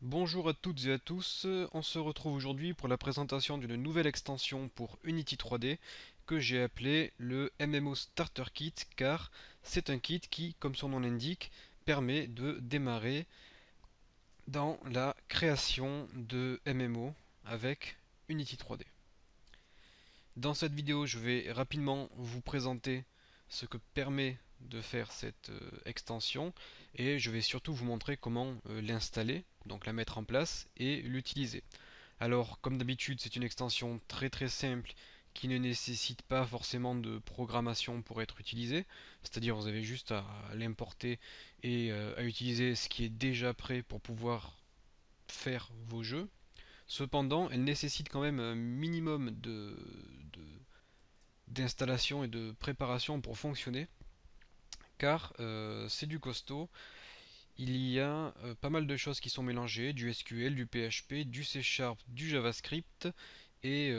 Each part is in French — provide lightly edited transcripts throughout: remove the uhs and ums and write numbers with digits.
Bonjour à toutes et à tous, on se retrouve aujourd'hui pour la présentation d'une nouvelle extension pour Unity 3D que j'ai appelé le MMO Starter Kit car c'est un kit qui, comme son nom l'indique, permet de démarrer dans la création de MMO avec Unity 3D. Dans cette vidéo, je vais rapidement vous présenter ce que permet de faire cette extension et je vais surtout vous montrer comment l'installer, donc la mettre en place et l'utiliser. Alors, comme d'habitude, c'est une extension très simple qui ne nécessite pas forcément de programmation pour être utilisée, c'est-à-dire vous avez juste à l'importer et à utiliser ce qui est déjà prêt pour pouvoir faire vos jeux. Cependant, elle nécessite quand même un minimum d'installation et de préparation pour fonctionner, car c'est du costaud. Il y a pas mal de choses qui sont mélangées, du SQL, du PHP, du C Sharp, du JavaScript et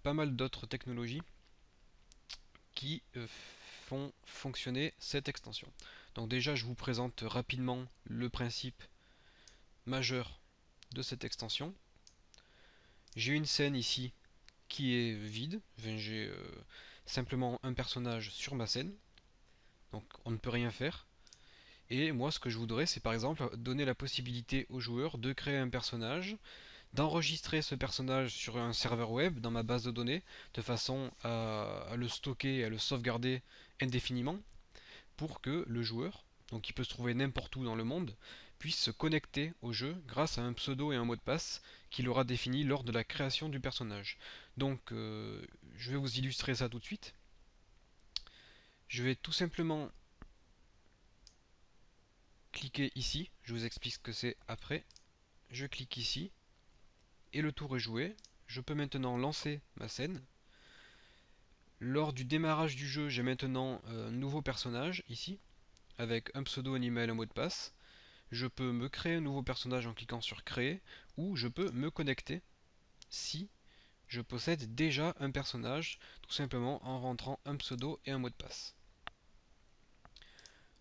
pas mal d'autres technologies qui font fonctionner cette extension. Donc déjà, je vous présente rapidement le principe majeur de cette extension. J'ai une scène ici qui est vide. Enfin, j'ai simplement un personnage sur ma scène, donc on ne peut rien faire. Et moi, ce que je voudrais, c'est par exemple donner la possibilité aux joueurs de créer un personnage, d'enregistrer ce personnage sur un serveur web dans ma base de données, de façon à le stocker et à le sauvegarder indéfiniment, pour que le joueur, donc qui peut se trouver n'importe où dans le monde, puisse se connecter au jeu grâce à un pseudo et un mot de passe qu'il aura défini lors de la création du personnage. Donc je vais vous illustrer ça tout de suite. Je vais tout simplement cliquer ici, je vous explique ce que c'est après. Je clique ici et le tour est joué. Je peux maintenant lancer ma scène. Lors du démarrage du jeu, j'ai maintenant un nouveau personnage ici, avec un pseudo, un email, un mot de passe. Je peux me créer un nouveau personnage en cliquant sur créer, ou je peux me connecter si je possède déjà un personnage, tout simplement en rentrant un pseudo et un mot de passe.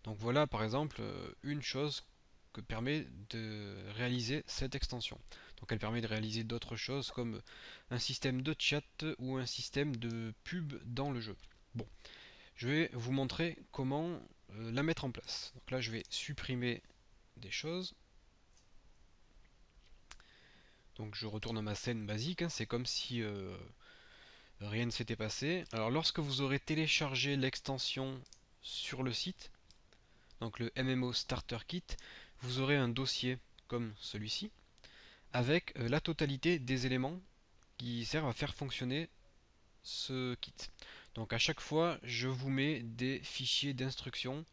Donc voilà par exemple une chose que permet de réaliser cette extension. Donc elle permet de réaliser d'autres choses comme un système de chat ou un système de pub dans le jeu. Bon, je vais vous montrer comment la mettre en place. Donc là je vais supprimer des choses. Donc je retourne à ma scène basique, hein. C'est comme si rien ne s'était passé. Alors lorsque vous aurez téléchargé l'extension sur le site, donc le MMO Starter Kit, vous aurez un dossier comme celui-ci, avec la totalité des éléments qui servent à faire fonctionner ce kit. Donc à chaque fois, je vous mets des fichiers d'instructions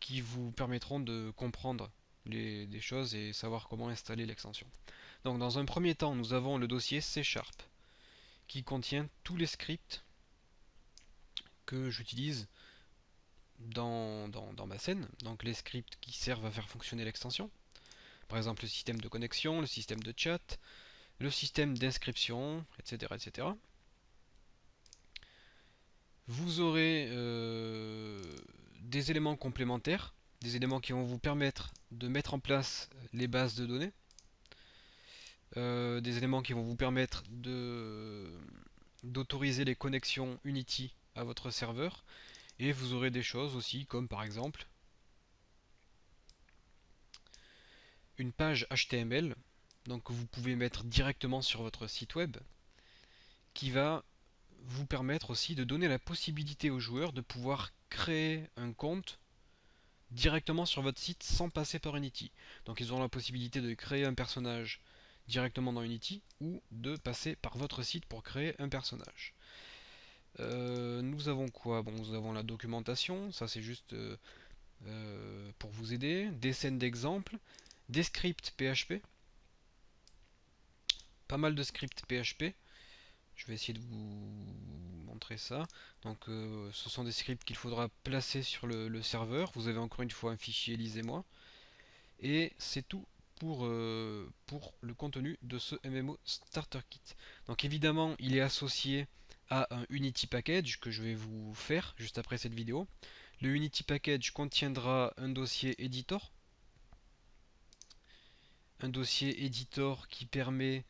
qui vous permettront de comprendre des choses et savoir comment installer l'extension. Donc dans un premier temps, nous avons le dossier C Sharp qui contient tous les scripts que j'utilise dans ma scène, donc les scripts qui servent à faire fonctionner l'extension. Par exemple le système de connexion, le système de chat, le système d'inscription, etc., etc. Vous aurez des éléments complémentaires, des éléments qui vont vous permettre de mettre en place les bases de données, des éléments qui vont vous permettre d'autoriser les connexions Unity à votre serveur, et vous aurez des choses aussi comme par exemple une page HTML, donc que vous pouvez mettre directement sur votre site web, qui va vous permettre aussi de donner la possibilité aux joueurs de pouvoir créer un compte directement sur votre site sans passer par Unity. Donc ils auront la possibilité de créer un personnage directement dans Unity ou de passer par votre site pour créer un personnage. Nous avons quoi? Bon, nous avons la documentation, ça c'est juste pour vous aider, des scènes d'exemple, des scripts PHP, pas mal de scripts PHP. Je vais essayer de vous montrer ça. Donc ce sont des scripts qu'il faudra placer sur le serveur. Vous avez encore une fois un fichier, lisez-moi. Et c'est tout pour le contenu de ce MMO Starter Kit. Donc évidemment, il est associé à un Unity Package que je vais vous faire juste après cette vidéo. Le Unity Package contiendra un dossier editor, un dossier editor qui permet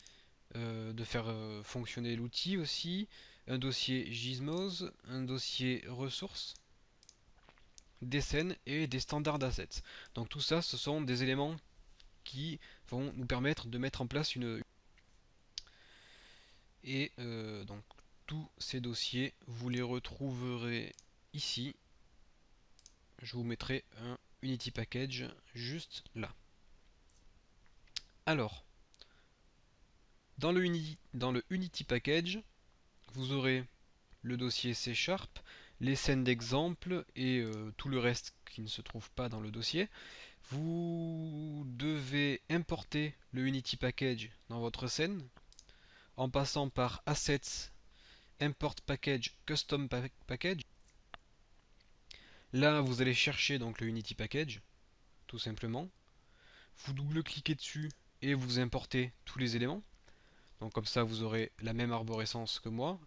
de faire fonctionner l'outil aussi, un dossier Gizmos, un dossier ressources, des scènes et des standards d'assets. Donc tout ça, ce sont des éléments qui vont nous permettre de mettre en place une... Et donc tous ces dossiers, vous les retrouverez ici. Je vous mettrai un Unity Package juste là. Alors, dans le Unity Package, vous aurez le dossier C#, les scènes d'exemple et tout le reste qui ne se trouve pas dans le dossier. Vous devez importer le Unity Package dans votre scène en passant par Assets, Import Package, Custom Package. Là, vous allez chercher donc le Unity Package, tout simplement. Vous double-cliquez dessus et vous importez tous les éléments. Donc comme ça, vous aurez la même arborescence que moi.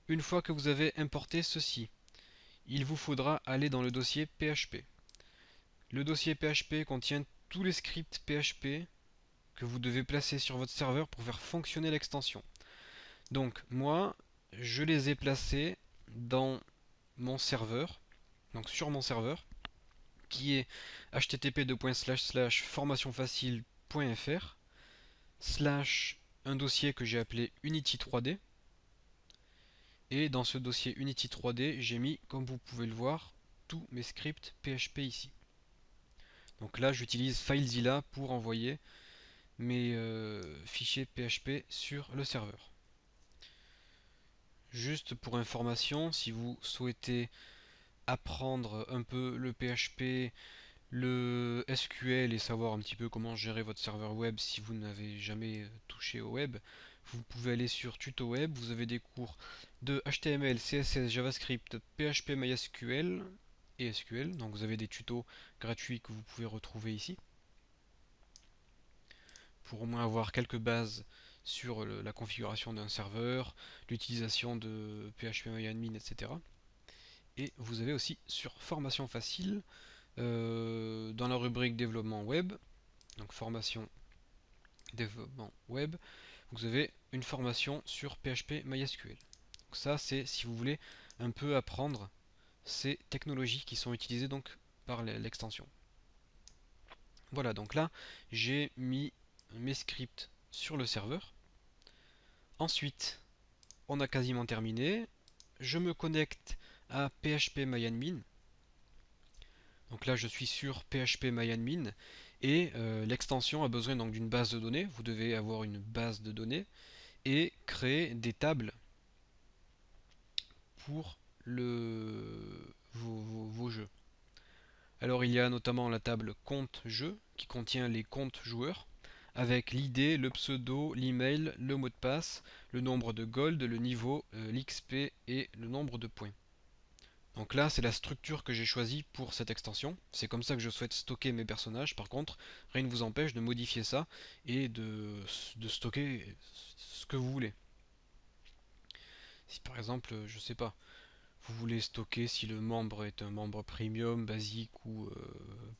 Une fois que vous avez importé ceci, il vous faudra aller dans le dossier PHP. Le dossier PHP contient tous les scripts PHP que vous devez placer sur votre serveur pour faire fonctionner l'extension. Donc moi, je les ai placés dans mon serveur, donc sur mon serveur, qui est http://formationfacile.fr slash un dossier que j'ai appelé Unity 3D. Et dans ce dossier Unity 3D, j'ai mis, comme vous pouvez le voir, tous mes scripts PHP ici. Donc là, j'utilise FileZilla pour envoyer mes fichiers PHP sur le serveur. Juste pour information, si vous souhaitez apprendre un peu le PHP, le SQL et savoir un petit peu comment gérer votre serveur web si vous n'avez jamais touché au web, vous pouvez aller sur Tuto Web, vous avez des cours de HTML, CSS, JavaScript, PHP, MySQL et SQL. Donc vous avez des tutos gratuits que vous pouvez retrouver ici pour au moins avoir quelques bases sur la configuration d'un serveur, l'utilisation de PHPMyAdmin, etc. Et vous avez aussi sur Formation Facile, dans la rubrique développement web, donc formation développement web, vous avez une formation sur PHP MySQL. Donc ça, c'est si vous voulez un peu apprendre ces technologies qui sont utilisées donc par l'extension. Voilà, donc là, j'ai mis mes scripts sur le serveur. Ensuite, on a quasiment terminé. Je me connecte à PHPMyAdmin. Donc là, je suis sur PHPMyAdmin et l'extension a besoin donc d'une base de données. Vous devez avoir une base de données et créer des tables pour vos jeux. Alors il y a notamment la table compte jeu qui contient les comptes joueurs avec l'ID, le pseudo, l'email, le mot de passe, le nombre de gold, le niveau, l'XP et le nombre de points. Donc là, c'est la structure que j'ai choisie pour cette extension. C'est comme ça que je souhaite stocker mes personnages. Par contre, rien ne vous empêche de modifier ça et de stocker ce que vous voulez. Si par exemple, je sais pas, vous voulez stocker si le membre est un membre premium, basique ou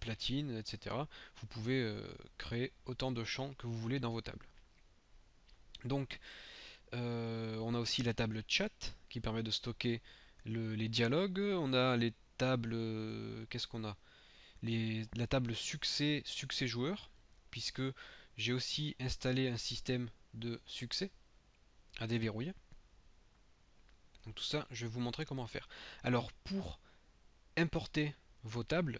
platine, etc. Vous pouvez créer autant de champs que vous voulez dans vos tables. Donc, on a aussi la table chat qui permet de stocker les dialogues. On a les tables, qu'est-ce qu'on a? La table succès, succès joueur, puisque j'ai aussi installé un système de succès à déverrouiller. Donc tout ça, je vais vous montrer comment faire. Alors pour importer vos tables,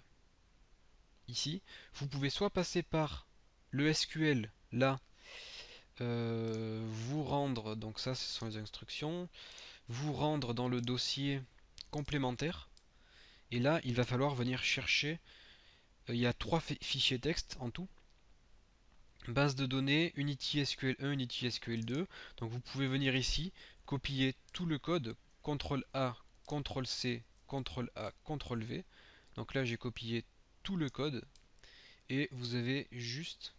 ici, vous pouvez soit passer par le SQL, là, vous rendre, donc ça ce sont les instructions, vous rendre dans le dossier complémentaire, et là il va falloir venir chercher, il y a 3 fichiers texte en tout, base de données, Unity SQL 1, Unity SQL 2, donc vous pouvez venir ici, copier tout le code, CTRL A, CTRL C, CTRL A, CTRL V, donc là j'ai copié tout le code, et vous avez juste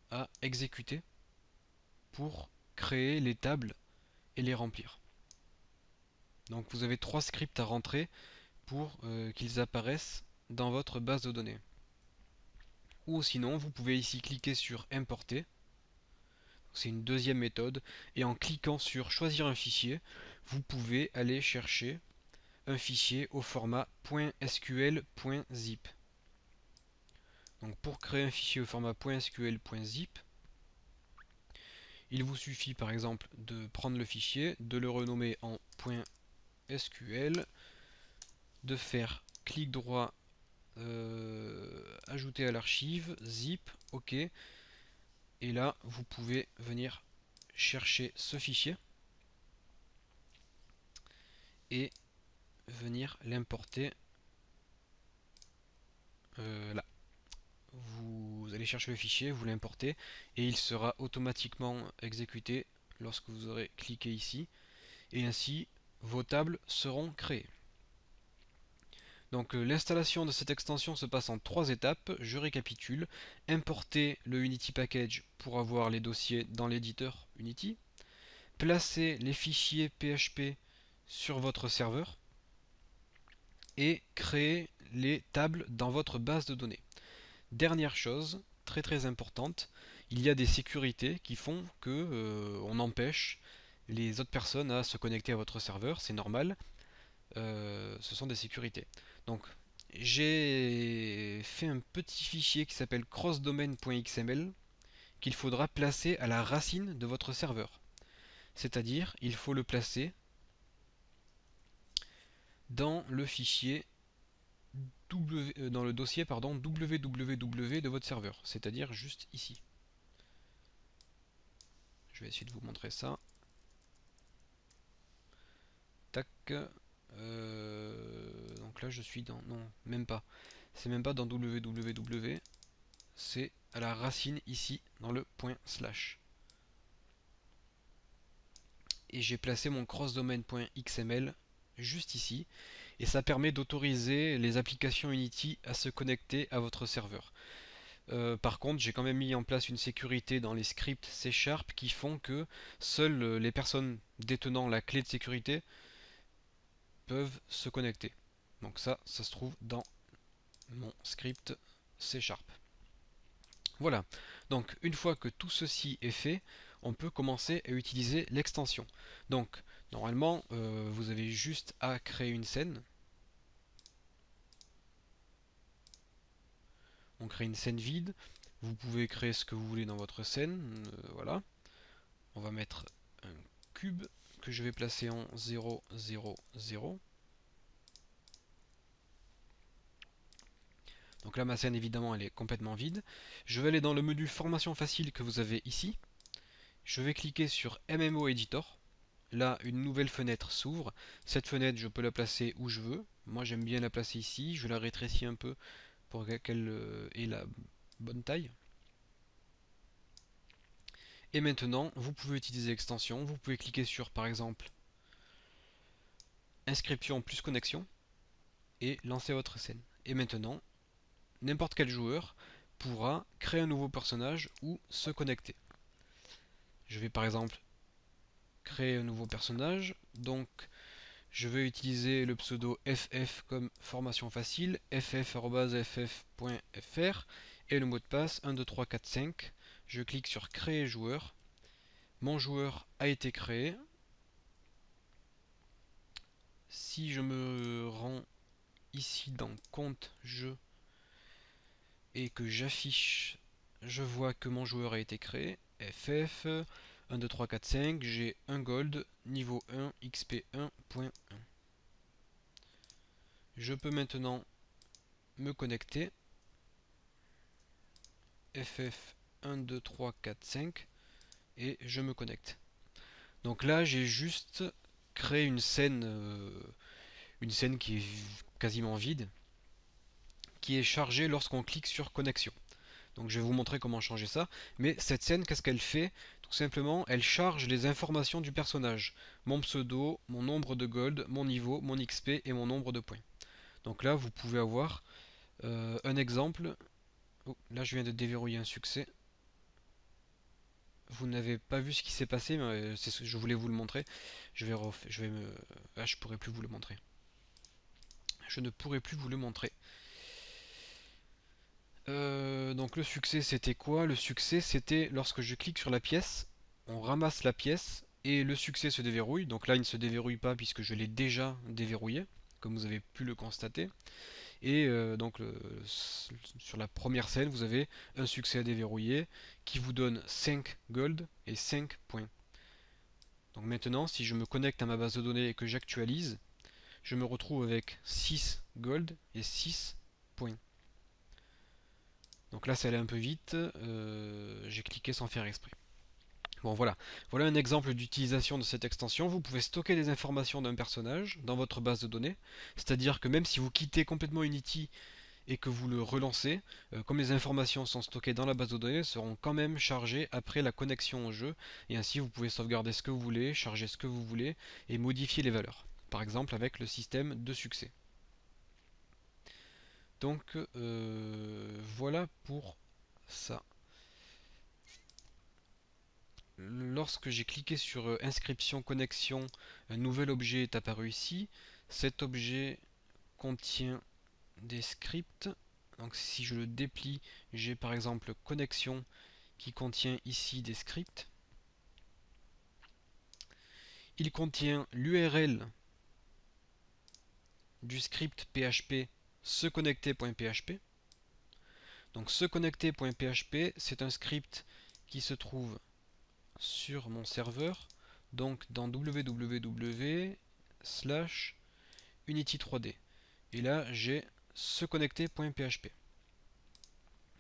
à exécuter pour créer les tables et les remplir. Donc vous avez 3 scripts à rentrer pour qu'ils apparaissent dans votre base de données. Ou sinon, vous pouvez ici cliquer sur importer. C'est une deuxième méthode. Et en cliquant sur choisir un fichier, vous pouvez aller chercher un fichier au format .sql.zip. Donc pour créer un fichier au format .sql.zip, il vous suffit par exemple de prendre le fichier, de le renommer en .sql, de faire clic droit, ajouter à l'archive, zip, ok, et là vous pouvez venir chercher ce fichier et venir l'importer là. Vous allez chercher le fichier, vous l'importez et il sera automatiquement exécuté lorsque vous aurez cliqué ici, et ainsi vos tables seront créées. Donc l'installation de cette extension se passe en 3 étapes, je récapitule. Importer le Unity Package pour avoir les dossiers dans l'éditeur Unity. Placer les fichiers PHP sur votre serveur. Et créer les tables dans votre base de données. Dernière chose, très très importante, il y a des sécurités qui font que on empêche les autres personnes à se connecter à votre serveur, c'est normal. Ce sont des sécurités. Donc j'ai fait un petit fichier qui s'appelle crossdomain.xml qu'il faudra placer à la racine de votre serveur. C'est-à-dire, il faut le placer dans le fichier dans le dossier www de votre serveur, c'est-à-dire juste ici. Je vais essayer de vous montrer ça. Tac. Donc là je suis dans... Non, même pas. C'est même pas dans www. C'est à la racine ici, dans le point slash. Et j'ai placé mon crossdomain.xml juste ici. Et ça permet d'autoriser les applications Unity à se connecter à votre serveur. Par contre, j'ai quand même mis en place une sécurité dans les scripts C# qui font que seules les personnes détenant la clé de sécurité peuvent se connecter. Donc ça se trouve dans mon script C#. Voilà. Donc une fois que tout ceci est fait, on peut commencer à utiliser l'extension. Donc normalement, vous avez juste à créer une scène. On crée une scène vide. Vous pouvez créer ce que vous voulez dans votre scène. Voilà. On va mettre un cube que je vais placer en 0, 0, 0. Donc là, ma scène, évidemment, elle est complètement vide. Je vais aller dans le menu formation facile que vous avez ici. Je vais cliquer sur MMO Editor. Là, une nouvelle fenêtre s'ouvre. Cette fenêtre, je peux la placer où je veux. Moi, j'aime bien la placer ici. Je la rétrécis un peu pour qu'elle ait la bonne taille. Et maintenant, vous pouvez utiliser l'extension. Vous pouvez cliquer sur, par exemple, inscription plus connexion et lancer votre scène. Et maintenant, n'importe quel joueur pourra créer un nouveau personnage ou se connecter. Je vais par exemple créer un nouveau personnage, donc je vais utiliser le pseudo ff comme formation facile, ff@ff.fr et le mot de passe 1, 2, 3, 4, 5. Je clique sur créer joueur. Mon joueur a été créé. Si je me rends ici dans compte jeu et que j'affiche, je vois que mon joueur a été créé. FF 1, 2, 3, 4, 5, j'ai un gold, niveau 1, XP 1.1. Je peux maintenant me connecter. FF 1, 2, 3, 4, 5 et je me connecte. Donc là, j'ai juste créé une scène qui est quasiment vide, qui est chargée lorsqu'on clique sur connexion. Donc je vais vous montrer comment changer ça. Mais cette scène, qu'est-ce qu'elle fait? Tout simplement, elle charge les informations du personnage. Mon pseudo, mon nombre de gold, mon niveau, mon XP et mon nombre de points. Donc là, vous pouvez avoir un exemple. Oh, là, je viens de déverrouiller un succès. Vous n'avez pas vu ce qui s'est passé, mais je voulais vous le montrer. Je vais me... Ah, je pourrais plus vous le montrer. Je ne pourrai plus vous le montrer. Donc le succès c'était quoi? Le succès c'était lorsque je clique sur la pièce, on ramasse la pièce et le succès se déverrouille. Donc là il ne se déverrouille pas puisque je l'ai déjà déverrouillé, comme vous avez pu le constater. Et sur la première scène vous avez un succès à déverrouiller qui vous donne 5 gold et 5 points. Donc maintenant si je me connecte à ma base de données et que j'actualise, je me retrouve avec 6 gold et 6 points. Donc là, ça allait un peu vite. J'ai cliqué sans faire exprès. Bon, voilà. Voilà un exemple d'utilisation de cette extension. Vous pouvez stocker des informations d'un personnage dans votre base de données. C'est-à-dire que même si vous quittez complètement Unity et que vous le relancez, comme les informations sont stockées dans la base de données, elles seront quand même chargées après la connexion au jeu. Et ainsi, vous pouvez sauvegarder ce que vous voulez, charger ce que vous voulez et modifier les valeurs. Par exemple, avec le système de succès. Donc, voilà pour ça. Lorsque j'ai cliqué sur inscription connexion, un nouvel objet est apparu ici. Cet objet contient des scripts. Donc si je le déplie, j'ai par exemple connexion qui contient ici des scripts. Il contient l'URL du script PHP seconnecter.php. Donc seconnecter.php, c'est un script qui se trouve sur mon serveur, donc dans www Unity 3D. Et là, j'ai seconnecter.php.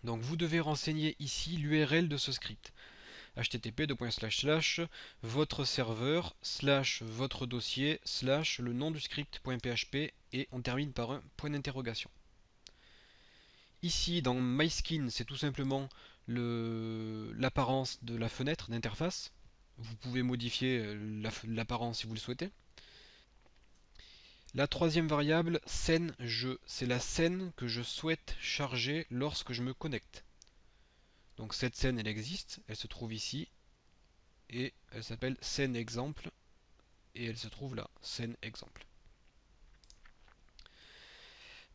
Donc vous devez renseigner ici l'URL de ce script. http votre serveur votre dossier le nom du script.php et on termine par un point d'interrogation. Ici dans MySkin, c'est tout simplement l'apparence de la fenêtre d'interface. Vous pouvez modifier l'apparence si vous le souhaitez. La troisième variable, scène jeu, c'est la scène que je souhaite charger lorsque je me connecte. Donc cette scène, elle existe, elle se trouve ici, et elle s'appelle scène exemple, et elle se trouve là, scène exemple.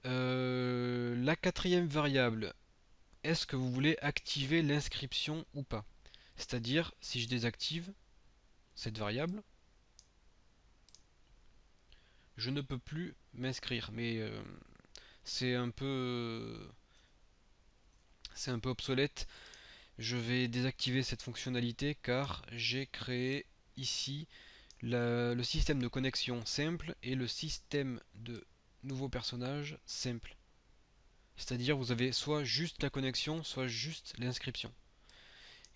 La quatrième variable, est-ce que vous voulez activer l'inscription ou pas? C'est-à-dire, si je désactive cette variable, je ne peux plus m'inscrire, mais c'est un peu c'est un peu obsolète. Je vais désactiver cette fonctionnalité car j'ai créé ici le système de connexion simple et le système de nouveau personnage simple. C'est-à-dire vous avez soit juste la connexion, soit juste l'inscription.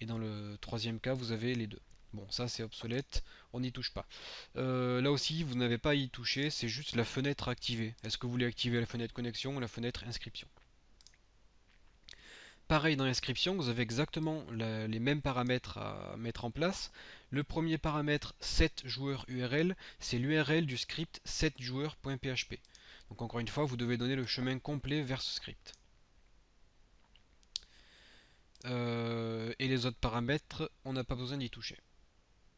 Et dans le troisième cas, vous avez les deux. Bon, ça c'est obsolète, on n'y touche pas. Là aussi, vous n'avez pas à y toucher, c'est juste la fenêtre activée. Est-ce que vous voulez activer la fenêtre connexion ou la fenêtre inscription? Pareil dans l'inscription, vous avez exactement les mêmes paramètres à mettre en place. Le premier paramètre, set joueur URL, c'est l'URL du script setJoueur.php. Donc encore une fois, vous devez donner le chemin complet vers ce script. Et les autres paramètres, on n'a pas besoin d'y toucher.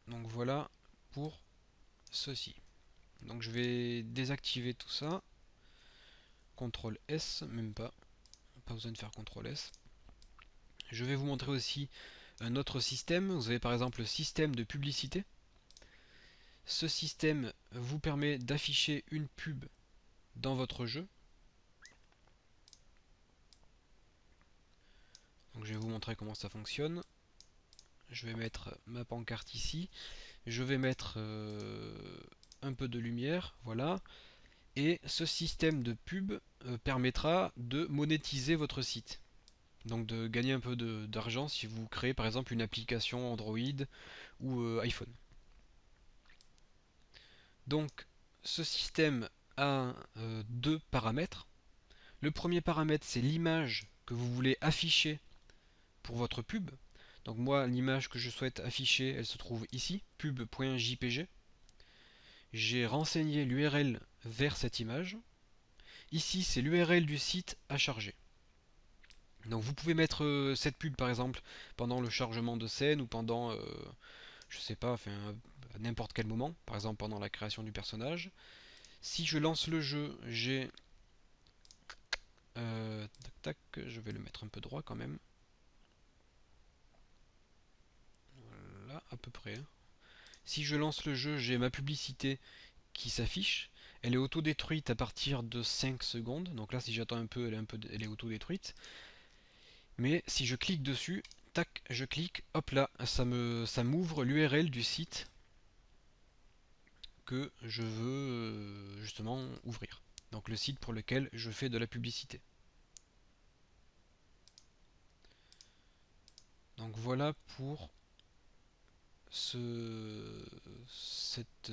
Donc voilà pour ceci. Donc je vais désactiver tout ça. CTRL S, même pas besoin de faire CTRL S. Je vais vous montrer aussi un autre système. Vous avez par exemple le système de publicité. Ce système vous permet d'afficher une pub dans votre jeu. Donc je vais vous montrer comment ça fonctionne. Je vais mettre ma pancarte ici. Je vais mettre un peu de lumière, voilà. Et ce système de pub permettra de monétiser votre site. Donc de gagner un peu d'argent si vous créez par exemple une application Android ou iPhone. Donc ce système a deux paramètres. Le premier paramètre, c'est l'image que vous voulez afficher pour votre pub. Donc moi, l'image que je souhaite afficher, elle se trouve ici, pub.jpg. J'ai renseigné l'URL vers cette image. Ici, c'est l'URL du site à charger. Donc vous pouvez mettre cette pub par exemple pendant le chargement de scène ou pendant, je sais pas, enfin, à n'importe quel moment, par exemple pendant la création du personnage. Si je lance le jeu, j'ai Tac, tac, je vais le mettre un peu droit quand même. Voilà, à peu près. Si je lance le jeu, j'ai ma publicité qui s'affiche. Elle est auto-détruite à partir de 5 secondes. Donc là, si j'attends un peu, elle est auto-détruite. Mais si je clique dessus, tac, je clique, hop là, ça m'ouvre l'URL du site que je veux justement ouvrir. Donc le site pour lequel je fais de la publicité. Donc voilà pour cette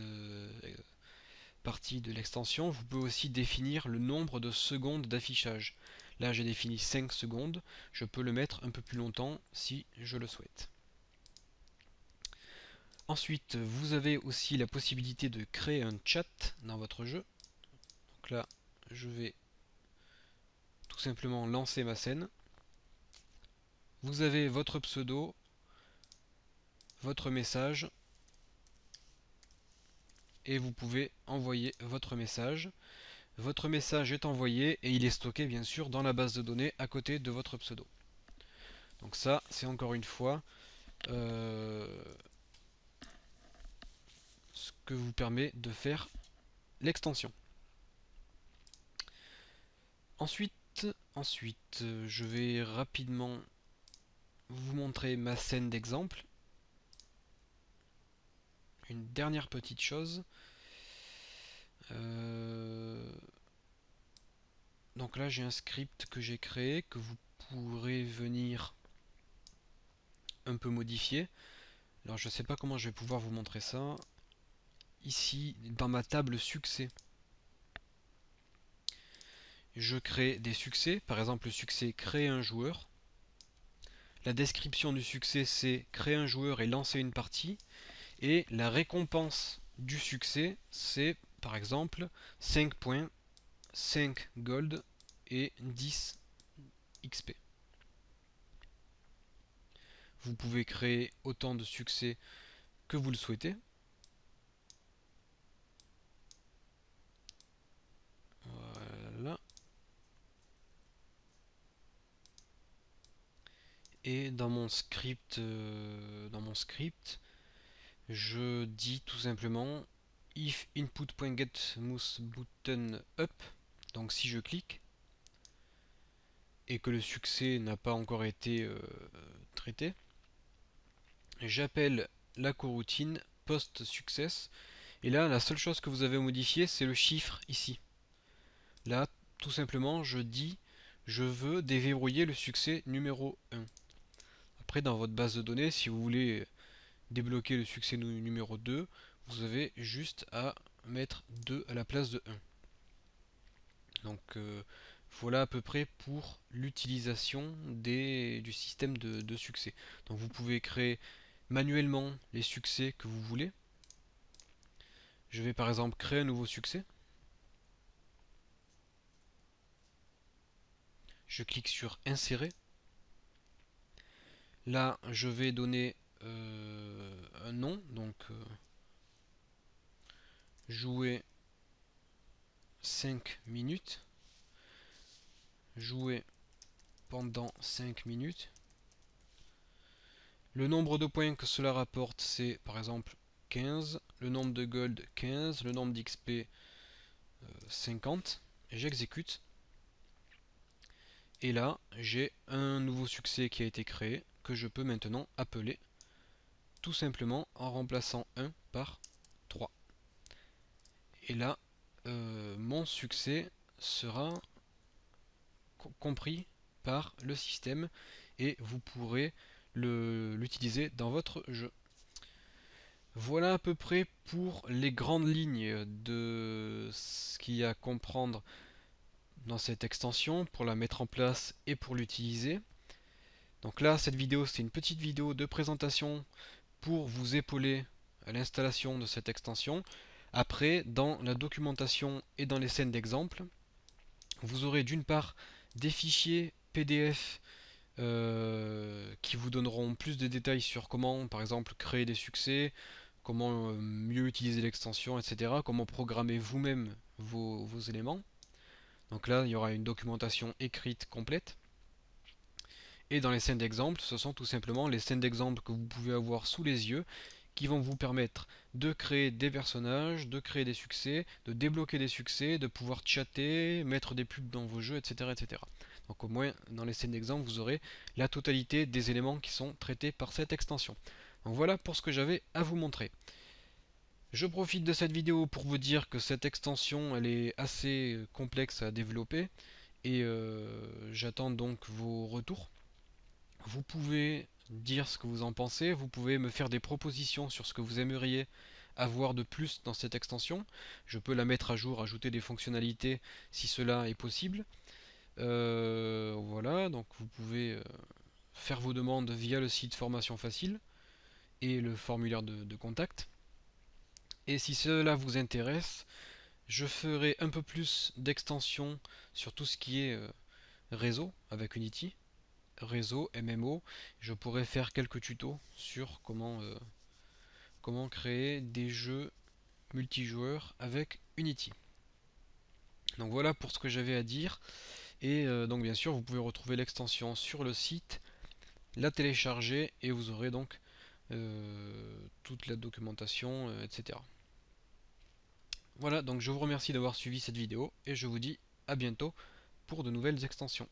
partie de l'extension. Vous pouvez aussi définir le nombre de secondes d'affichage. Là j'ai défini 5 secondes, je peux le mettre un peu plus longtemps si je le souhaite. Ensuite, vous avez aussi la possibilité de créer un chat dans votre jeu. Donc là, je vais tout simplement lancer ma scène. Vous avez votre pseudo, votre message, et vous pouvez envoyer votre message. Votre message est envoyé et il est stocké bien sûr dans la base de données à côté de votre pseudo. Donc ça, c'est encore une fois ce que vous permet de faire l'extension. Ensuite, je vais rapidement vous montrer ma scène d'exemple. Une dernière petite chose. Donc là, j'ai un script que j'ai créé que vous pourrez venir un peu modifier. Alors je ne sais pas comment je vais pouvoir vous montrer ça. Ici, dans ma table succès, je crée des succès. Par exemple, le succès créer un joueur. La description du succès, c'est créer un joueur et lancer une partie. Et la récompense du succès, c'est par exemple 5 points, 5 gold et 10 XP. Vous pouvez créer autant de succès que vous le souhaitez. Voilà. Et dans mon script, je dis tout simplement if input.getMouseButton up. Donc si je clique et que le succès n'a pas encore été traité, j'appelle la coroutine post-success. Et là, la seule chose que vous avez modifié, c'est le chiffre ici. Là, tout simplement, je dis je veux déverrouiller le succès numéro 1. Après, dans votre base de données, si vous voulez débloquer le succès numéro 2, vous avez juste à mettre 2 à la place de 1. Donc voilà à peu près pour l'utilisation du système de succès. Donc vous pouvez créer manuellement les succès que vous voulez. Je vais par exemple créer un nouveau succès. Je clique sur insérer. Là, je vais donner un nom, donc jouer 5 minutes, jouer pendant 5 minutes. Le nombre de points que cela rapporte, c'est par exemple 15, le nombre de gold 15, le nombre d'XP 50. J'exécute. Et là, j'ai un nouveau succès qui a été créé, que je peux maintenant appeler tout simplement en remplaçant 1 par 3. Et là, mon succès sera compris par le système et vous pourrez l'utiliser dans votre jeu. Voilà à peu près pour les grandes lignes de ce qu'il y a à comprendre dans cette extension pour la mettre en place et pour l'utiliser. Donc là, cette vidéo, c'est une petite vidéo de présentation pour vous épauler à l'installation de cette extension. Après, dans la documentation et dans les scènes d'exemple, vous aurez d'une part des fichiers PDF qui vous donneront plus de détails sur comment, par exemple, créer des succès, comment mieux utiliser l'extension, etc. Comment programmer vous-même vos éléments. Donc là, il y aura une documentation écrite complète. Et dans les scènes d'exemple, ce sont tout simplement les scènes d'exemple que vous pouvez avoir sous les yeux qui vont vous permettre de créer des personnages, de créer des succès, de débloquer des succès, de pouvoir chatter, mettre des pubs dans vos jeux, etc. etc. Donc au moins dans les scènes d'exemple, vous aurez la totalité des éléments qui sont traités par cette extension. Donc voilà pour ce que j'avais à vous montrer. Je profite de cette vidéo pour vous dire que cette extension elle est assez complexe à développer et j'attends donc vos retours. Vous pouvez dire ce que vous en pensez, vous pouvez me faire des propositions sur ce que vous aimeriez avoir de plus dans cette extension. Je peux la mettre à jour, ajouter des fonctionnalités si cela est possible. Voilà, donc vous pouvez faire vos demandes via le site Formation Facile et le formulaire de contact. Et si cela vous intéresse, je ferai un peu plus d'extension sur tout ce qui est réseau avec Unity, réseau, MMO. Je pourrais faire quelques tutos sur comment créer des jeux multijoueurs avec Unity. Donc voilà pour ce que j'avais à dire. Et donc bien sûr, vous pouvez retrouver l'extension sur le site, la télécharger et vous aurez donc toute la documentation, etc. Voilà, donc je vous remercie d'avoir suivi cette vidéo et je vous dis à bientôt pour de nouvelles extensions.